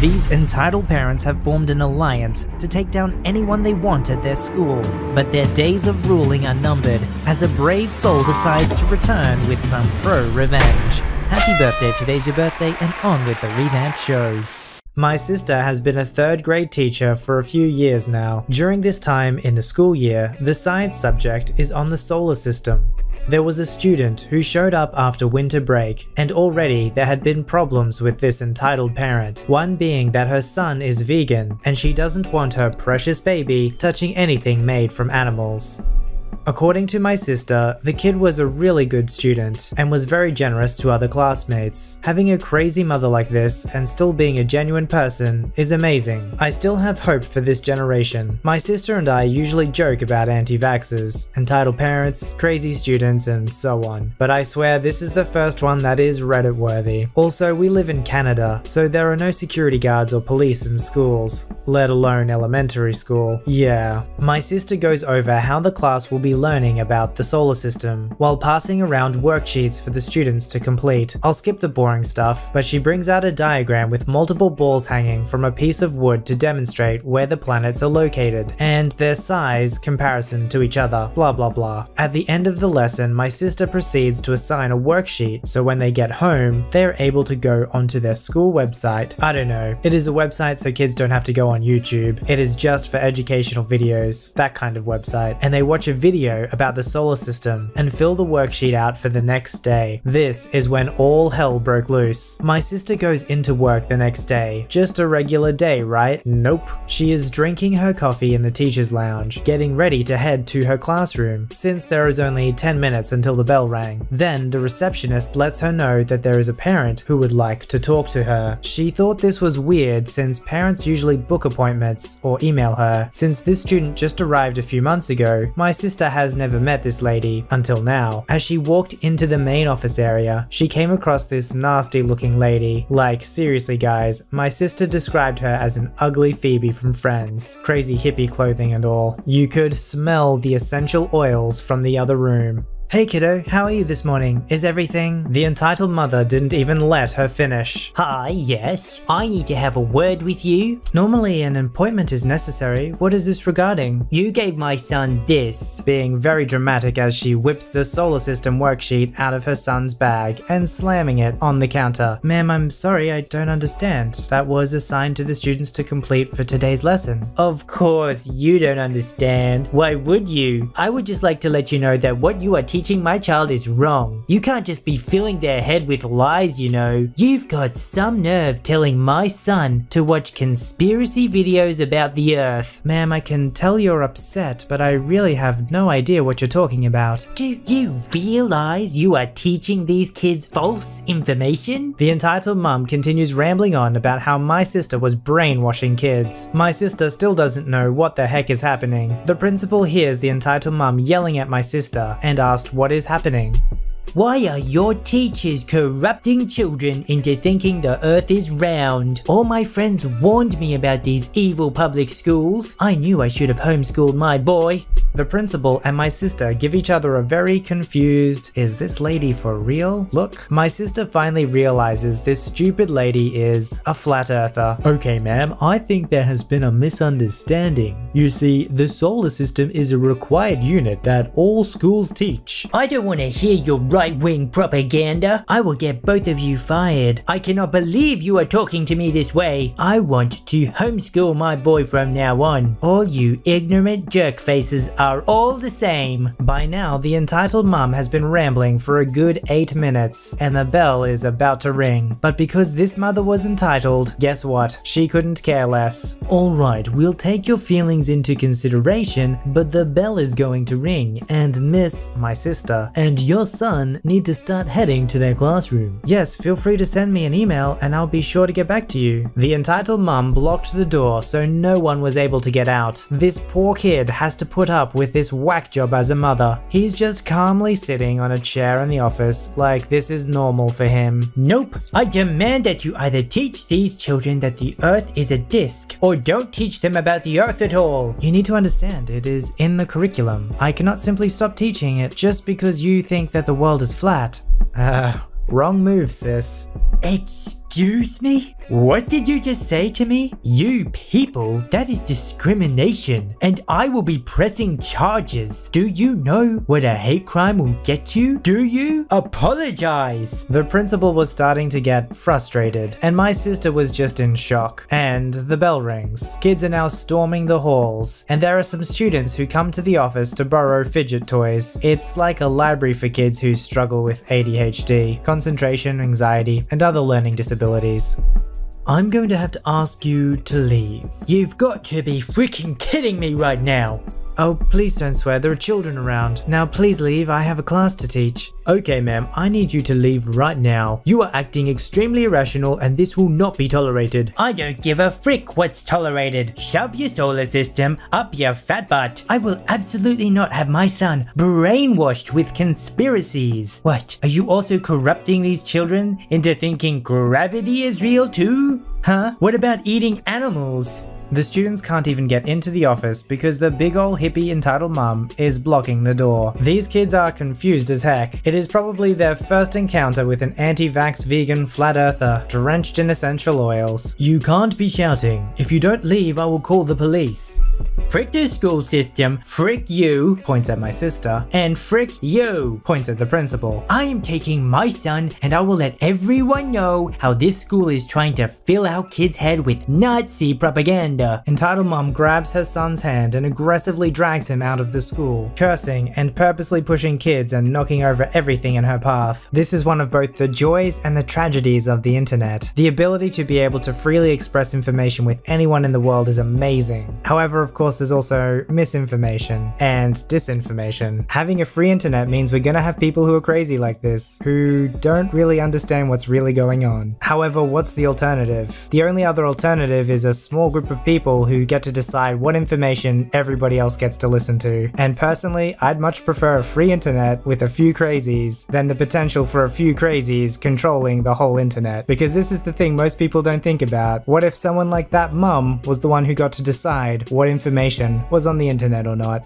These entitled parents have formed an alliance to take down anyone they want at their school, but their days of ruling are numbered as a brave soul decides to return with some pro-revenge. Happy birthday, today's your birthday, and on with the revamped show. My sister has been a 3rd grade teacher for a few years now. During this time in the school year, the science subject is on the solar system. There was a student who showed up after winter break, and already there had been problems with this entitled parent, one being that her son is vegan and she doesn't want her precious baby touching anything made from animals. According to my sister, the kid was a really good student and was very generous to other classmates. Having a crazy mother like this and still being a genuine person is amazing. I still have hope for this generation. My sister and I usually joke about anti-vaxxers, entitled parents, crazy students, and so on. But I swear this is the first one that is Reddit worthy. Also, we live in Canada, so there are no security guards or police in schools, let alone elementary school. Yeah. My sister goes over how the class will be learning about the solar system while passing around worksheets for the students to complete. I'll skip the boring stuff, but she brings out a diagram with multiple balls hanging from a piece of wood to demonstrate where the planets are located and their size comparison to each other, blah blah blah. At the end of the lesson, my sister proceeds to assign a worksheet so when they get home, they are able to go onto their school website. I don't know, it is a website so kids don't have to go on YouTube. It is just for educational videos, that kind of website, and they watch a video about the solar system and fill the worksheet out for the next day. This is when all hell broke loose. My sister goes into work the next day. Just a regular day, right? Nope. She is drinking her coffee in the teacher's lounge, getting ready to head to her classroom, since there is only 10 minutes until the bell rang. Then the receptionist lets her know that there is a parent who would like to talk to her. She thought this was weird since parents usually book appointments or email her. Since this student just arrived a few months ago, my sister has never met this lady until now. As she walked into the main office area, she came across this nasty looking lady. Like, seriously guys, my sister described her as an ugly Phoebe from Friends. Crazy hippie clothing and all. You could smell the essential oils from the other room. Hey kiddo, how are you this morning? Is everything? The entitled mother didn't even let her finish. Hi, yes, I need to have a word with you. Normally an appointment is necessary. What is this regarding? You gave my son this. Being very dramatic as she whips the solar system worksheet out of her son's bag and slamming it on the counter. Ma'am, I'm sorry, I don't understand. That was assigned to the students to complete for today's lesson. Of course, you don't understand. Why would you? I would just like to let you know that what you are teaching my child is wrong. You can't just be filling their head with lies, you know. You've got some nerve telling my son to watch conspiracy videos about the Earth. Ma'am, I can tell you're upset, but I really have no idea what you're talking about. Do you realize you are teaching these kids false information? The entitled mum continues rambling on about how my sister was brainwashing kids. My sister still doesn't know what the heck is happening. The principal hears the entitled mum yelling at my sister and asked what is happening. Why are your teachers corrupting children into thinking the earth is round? All my friends warned me about these evil public schools. I knew I should have homeschooled my boy. The principal and my sister give each other a very confused, is this lady for real? Look. My sister finally realizes this stupid lady is a flat earther. Okay ma'am, I think there has been a misunderstanding. You see, the solar system is a required unit that all schools teach. I don't want to hear your right-wing propaganda. I will get both of you fired. I cannot believe you are talking to me this way. I want to homeschool my boy from now on. All you ignorant jerk faces are all the same. By now, the entitled mum has been rambling for a good 8 minutes, and the bell is about to ring. But because this mother was entitled, guess what? She couldn't care less. Alright, we'll take your feelings into consideration, but the bell is going to ring, and Miss, my sister, and your son need to start heading to their classroom. Yes, feel free to send me an email and I'll be sure to get back to you. The entitled mum blocked the door so no one was able to get out. This poor kid has to put up with this whack job as a mother. He's just calmly sitting on a chair in the office like this is normal for him. Nope, I demand that you either teach these children that the earth is a disc or don't teach them about the earth at all. You need to understand, it is in the curriculum. I cannot simply stop teaching it just because you think that the world is flat. Wrong move, sis. Excuse Excuse me? What did you just say to me? You people, that is discrimination, and I will be pressing charges. Do you know what a hate crime will get you? Do you? Apologize. The principal was starting to get frustrated, and my sister was just in shock. And the bell rings. Kids are now storming the halls, and there are some students who come to the office to borrow fidget toys. It's like a library for kids who struggle with ADHD, concentration, anxiety, and other learning disabilities. I'm going to have to ask you to leave. You've got to be freaking kidding me right now. Oh, please don't swear, there are children around. Now please leave, I have a class to teach. Okay ma'am, I need you to leave right now. You are acting extremely irrational and this will not be tolerated. I don't give a frick what's tolerated. Shove your solar system up your fat butt. I will absolutely not have my son brainwashed with conspiracies. What, are you also corrupting these children into thinking gravity is real too? Huh? What about eating animals? The students can't even get into the office because the big ol' hippie entitled mum is blocking the door. These kids are confused as heck. It is probably their first encounter with an anti-vax vegan flat earther drenched in essential oils. You can't be shouting. If you don't leave, I will call the police. Frick the school system, frick you, points at my sister, and frick you, points at the principal. I am taking my son and I will let everyone know how this school is trying to fill our kid's head with Nazi propaganda. Entitled mom grabs her son's hand and aggressively drags him out of the school, cursing and purposely pushing kids and knocking over everything in her path. This is one of both the joys and the tragedies of the internet. The ability to be able to freely express information with anyone in the world is amazing. However, of course, there's also misinformation and disinformation. Having a free internet means we're gonna have people who are crazy like this, who don't really understand what's really going on. However, what's the alternative? The only other alternative is a small group of people who get to decide what information everybody else gets to listen to. And personally, I'd much prefer a free internet with a few crazies than the potential for a few crazies controlling the whole internet. Because this is the thing most people don't think about. What if someone like that mum was the one who got to decide what information was on the internet or not?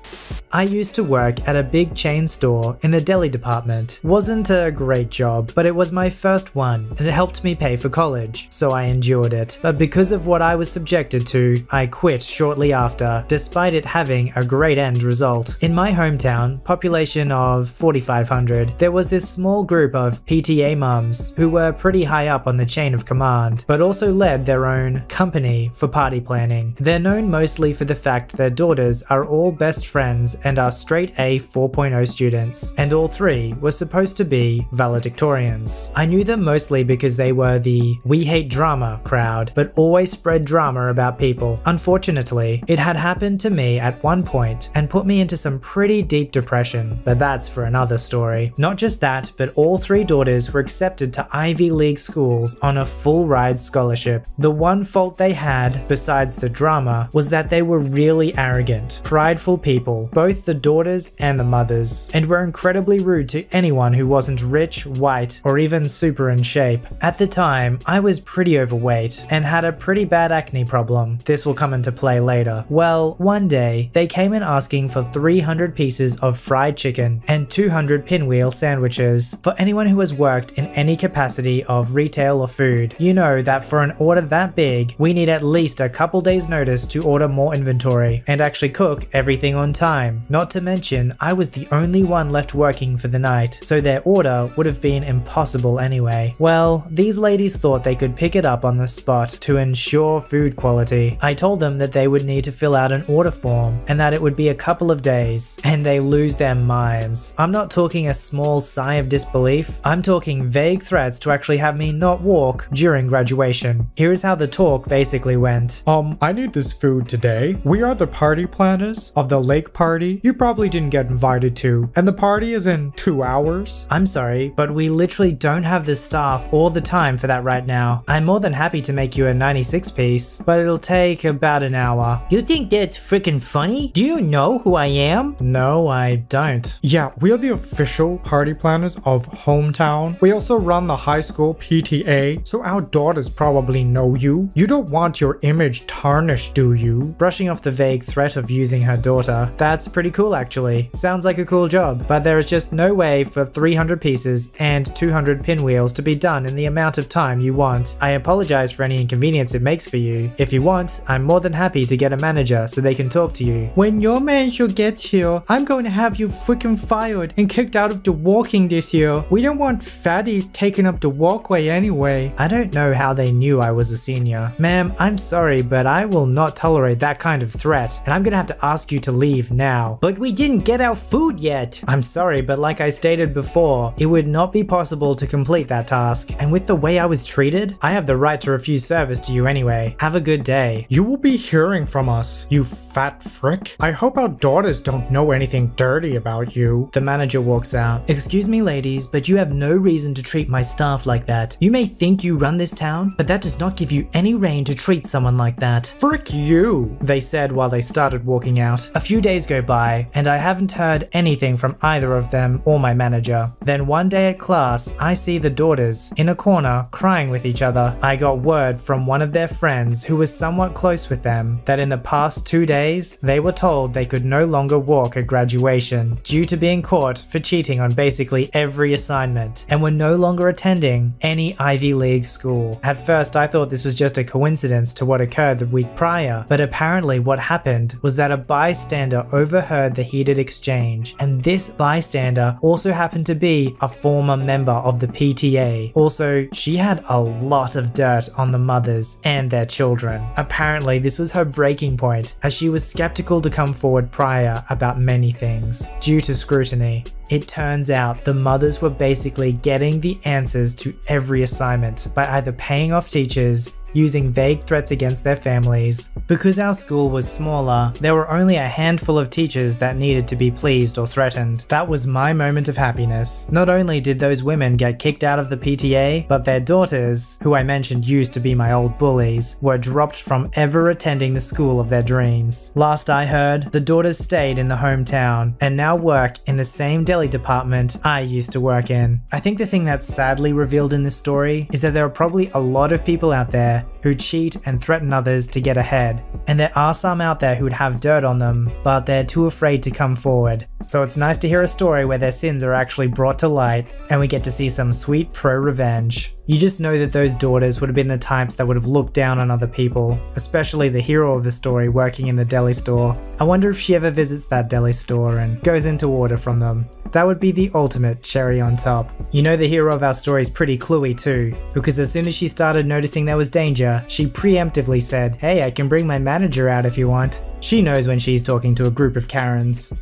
I used to work at a big chain store in the deli department. Wasn't a great job, but it was my first one and it helped me pay for college, so I endured it. But because of what I was subjected to, I quit shortly after, despite it having a great end result. In my hometown, population of 4,500, there was this small group of PTA mums who were pretty high up on the chain of command, but also led their own company for party planning. They're known mostly for the fact their daughters are all best friends and are straight A 4.0 students, and all three were supposed to be valedictorians. I knew them mostly because they were the "we hate drama" crowd, but always spread drama about people. Unfortunately, it had happened to me at one point and put me into some pretty deep depression, but that's for another story. Not just that, but all three daughters were accepted to Ivy League schools on a full ride scholarship. The one fault they had, besides the drama, was that they were really arrogant, prideful people, both the daughters and the mothers, and were incredibly rude to anyone who wasn't rich, white, or even super in shape. At the time, I was pretty overweight and had a pretty bad acne problem. This will come into play later. Well, one day, they came in asking for 300 pieces of fried chicken and 200 pinwheel sandwiches. For anyone who has worked in any capacity of retail or food, you know that for an order that big, we need at least a couple days notice to order more inventory and actually cook everything on time. Not to mention, I was the only one left working for the night, so their order would have been impossible anyway. Well, these ladies thought they could pick it up on the spot to ensure food quality. I told them that they would need to fill out an order form and that it would be a couple of days, and they lose their minds. I'm not talking a small sigh of disbelief, I'm talking vague threats to actually have me not walk during graduation. Here is how the talk basically went. I need this food today. We are the party planners of the lake party you probably didn't get invited to, and the party is in 2 hours. I'm sorry, but we literally don't have the staff or the time for that right now. I'm more than happy to make you a 96 piece, but it'll take about an hour. You think that's freaking funny? Do you know who I am? No, I don't. Yeah, we are the official party planners of hometown. We also run the high school PTA, so our daughters probably know you. You don't want your image tarnished, do you? Brushing off the vague vague threat of using her daughter. That's pretty cool actually. Sounds like a cool job, but there is just no way for 300 pieces and 200 pinwheels to be done in the amount of time you want. I apologize for any inconvenience it makes for you. If you want, I'm more than happy to get a manager so they can talk to you. When your manager gets here, I'm going to have you freaking fired and kicked out of the walking this year. We don't want fatties taking up the walkway anyway. I don't know how they knew I was a senior. Ma'am, I'm sorry, but I will not tolerate that kind of threat, and I'm gonna have to ask you to leave now. But we didn't get our food yet. I'm sorry, but like I stated before, it would not be possible to complete that task. And with the way I was treated, I have the right to refuse service to you anyway. Have a good day. You will be hearing from us, you fat frick. I hope our daughters don't know anything dirty about you. The manager walks out. Excuse me, ladies, but you have no reason to treat my staff like that. You may think you run this town, but that does not give you any reign to treat someone like that. Frick you, they said while they started walking out. A few days go by, and I haven't heard anything from either of them or my manager. Then one day at class, I see the daughters in a corner crying with each other. I got word from one of their friends who was somewhat close with them that in the past 2 days, they were told they could no longer walk at graduation due to being caught for cheating on basically every assignment and were no longer attending any Ivy League school. At first, I thought this was just a coincidence to what occurred the week prior, but apparently what happened was that a bystander overheard the heated exchange, and this bystander also happened to be a former member of the PTA. Also, she had a lot of dirt on the mothers and their children. Apparently, this was her breaking point, as she was skeptical to come forward prior about many things due to scrutiny. It turns out the mothers were basically getting the answers to every assignment by either paying off teachers, using vague threats against their families. Because our school was smaller, there were only a handful of teachers that needed to be pleased or threatened. That was my moment of happiness. Not only did those women get kicked out of the PTA, but their daughters, who I mentioned used to be my old bullies, were dropped from ever attending the school of their dreams. Last I heard, the daughters stayed in the hometown and now work in the same deli department I used to work in. I think the thing that's sadly revealed in this story is that there are probably a lot of people out there who cheat and threaten others to get ahead, and there are some out there who'd have dirt on them, but they're too afraid to come forward. So it's nice to hear a story where their sins are actually brought to light and we get to see some sweet pro-revenge. You just know that those daughters would have been the types that would have looked down on other people, especially the hero of the story working in the deli store. I wonder if she ever visits that deli store and goes in to order from them. That would be the ultimate cherry on top. You know the hero of our story is pretty cluey too, because as soon as she started noticing there was danger, she preemptively said, "Hey, I can bring my manager out if you want." She knows when she's talking to a group of Karens.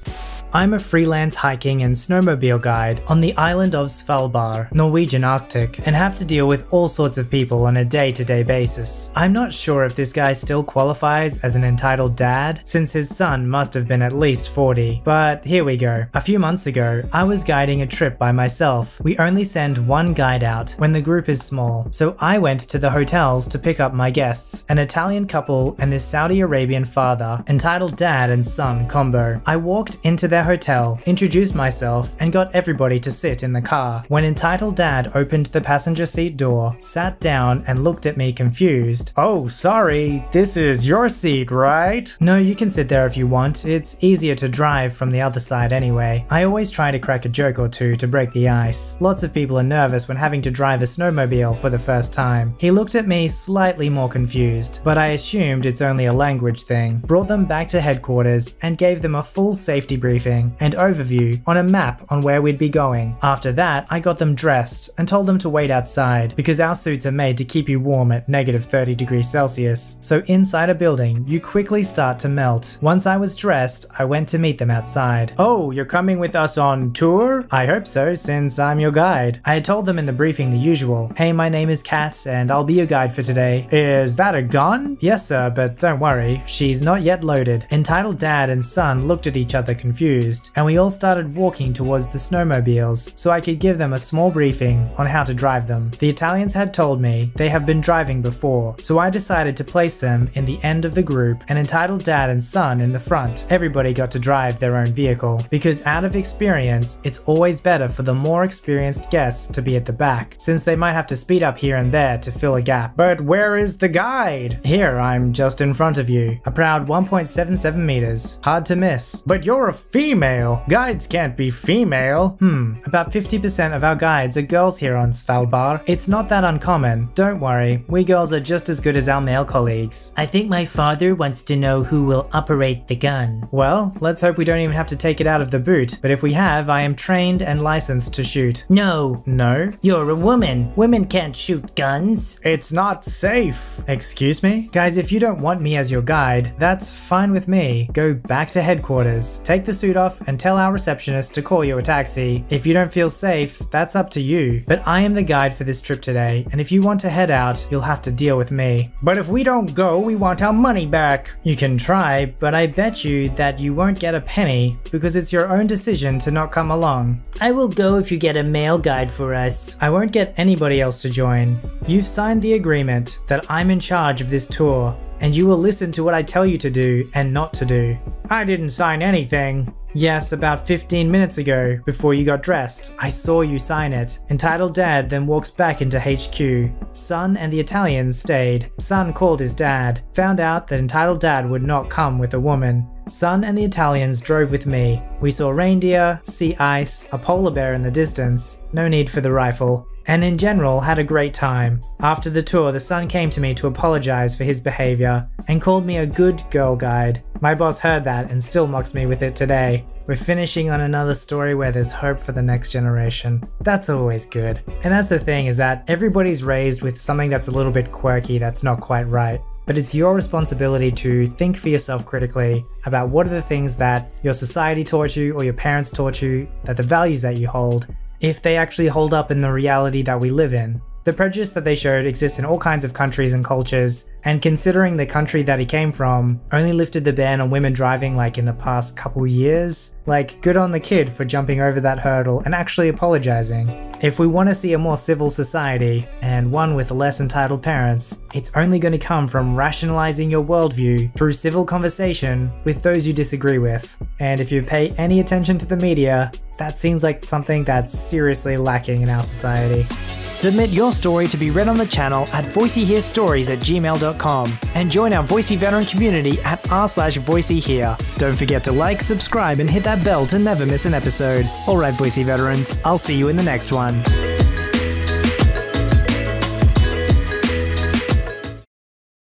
I'm a freelance hiking and snowmobile guide on the island of Svalbard, Norwegian Arctic, and have to deal with all sorts of people on a day-to-day basis. I'm not sure if this guy still qualifies as an entitled dad, since his son must have been at least 40, but here we go. A few months ago, I was guiding a trip by myself. We only send one guide out when the group is small, so I went to the hotels to pick up my guests, an Italian couple and this Saudi Arabian father, entitled dad and son combo. I walked into their hotel, introduced myself, and got everybody to sit in the car. When entitled dad opened the passenger seat door, sat down and looked at me confused. "Oh, sorry, this is your seat, right?" "No, you can sit there if you want. It's easier to drive from the other side anyway." I always try to crack a joke or two to break the ice. Lots of people are nervous when having to drive a snowmobile for the first time. He looked at me slightly more confused, but I assumed it's only a language thing. Brought them back to headquarters and gave them a full safety briefing and overview on a map on where we'd be going. After that, I got them dressed and told them to wait outside because our suits are made to keep you warm at -30°C. So inside a building, you quickly start to melt. Once I was dressed, I went to meet them outside. "Oh, you're coming with us on tour?" "I hope so, since I'm your guide." I had told them in the briefing the usual. "Hey, my name is Kat and I'll be your guide for today." "Is that a gun?" "Yes, sir, but don't worry, she's not yet loaded." Entitled dad and son looked at each other confused. confused, and we all started walking towards the snowmobiles so I could give them a small briefing on how to drive them. The Italians had told me they have been driving before, so I decided to place them in the end of the group and entitled dad and son in the front. Everybody got to drive their own vehicle, because out of experience, it's always better for the more experienced guests to be at the back, since they might have to speed up here and there to fill a gap. But where is the guide? Here, I'm just in front of you. A proud 1.77 meters. Hard to miss. But you're a female. Guides can't be female. About 50% of our guides are girls here on Svalbard. It's not that uncommon. Don't worry, we girls are just as good as our male colleagues. I think my father wants to know who will operate the gun. Well, let's hope we don't even have to take it out of the boot, but if we have, I am trained and licensed to shoot. No. No? You're a woman. Women can't shoot guns. It's not safe. Excuse me? Guys, if you don't want me as your guide, that's fine with me. Go back to headquarters, take the suit off, and tell our receptionist to call you a taxi. If you don't feel safe, that's up to you. But I am the guide for this trip today, and if you want to head out, you'll have to deal with me. But if we don't go, we want our money back. You can try, but I bet you that you won't get a penny because it's your own decision to not come along. I will go if you get a male guide for us. I won't get anybody else to join. You've signed the agreement that I'm in charge of this tour, and you will listen to what I tell you to do and not to do. I didn't sign anything. Yes, about 15 minutes ago, before you got dressed, I saw you sign it. Entitled Dad then walks back into HQ. Son and the Italians stayed. Son called his dad, found out that Entitled Dad would not come with a woman. Son and the Italians drove with me. We saw reindeer, sea ice, a polar bear in the distance. No need for the rifle. And in general had a great time. After the tour, the son came to me to apologize for his behavior and called me a good girl guide. My boss heard that and still mocks me with it today. We're finishing on another story where there's hope for the next generation. That's always good. And that's the thing, is that everybody's raised with something that's a little bit quirky, that's not quite right. But it's your responsibility to think for yourself critically about what are the things that your society taught you or your parents taught you, that the values that you hold, if they actually hold up in the reality that we live in. The prejudice that they showed exists in all kinds of countries and cultures, and considering the country that he came from only lifted the ban on women driving like in the past couple years, like good on the kid for jumping over that hurdle and actually apologizing. If we want to see a more civil society, and one with less entitled parents, it's only going to come from rationalizing your worldview through civil conversation with those you disagree with. And if you pay any attention to the media, that seems like something that's seriously lacking in our society. Submit your story to be read on the channel at voiceyherestories@gmail.com and join our Voicey veteran community at r/VoiceyHere. Don't forget to like, subscribe, and hit that bell to never miss an episode. Alright Voicey veterans, I'll see you in the next one.